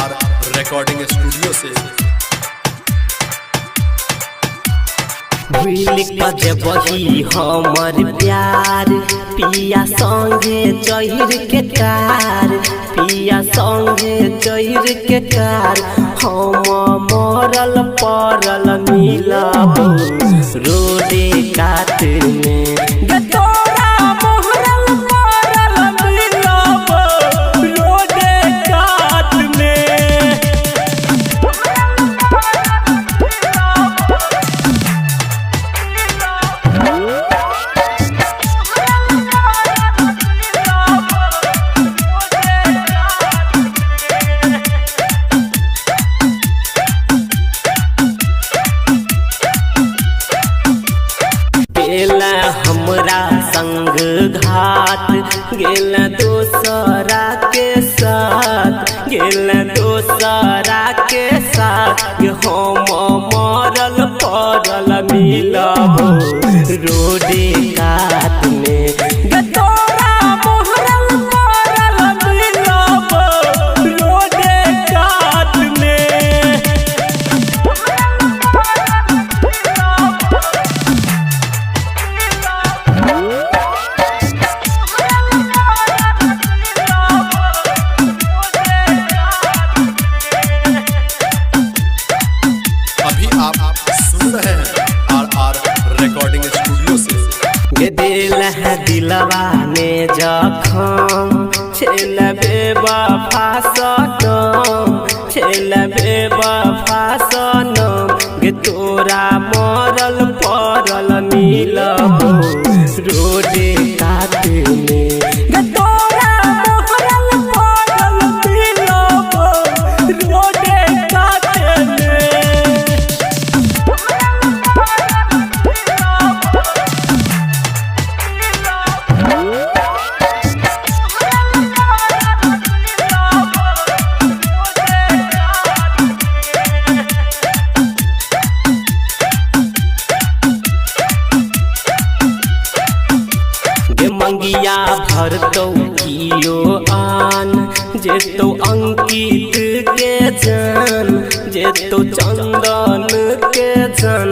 आर recording studio से। बही हमर प्यार पिया संगे चहिर के कार, पिया संगे चहिर के कार, हम मरल पड़ल मिलब रोडे कात में। गेला हमरा संग घाट, गेला दोसरा के साथ, गेला दोसरा के साथ, हम मरल पड़ल मिलब रोडे कात में। सुन रहे हैं आर रिकॉर्डिंग स्टूडियो से। दिलवा में जखम छेलबे वफा सनम, छेलबे वफा सनम, गे तोरा मरल पड़ल मिलब रोडे कात में। मंगिया भरतौ कियो आन, जेतो अंकित के जान, जेतो चंदन के जान,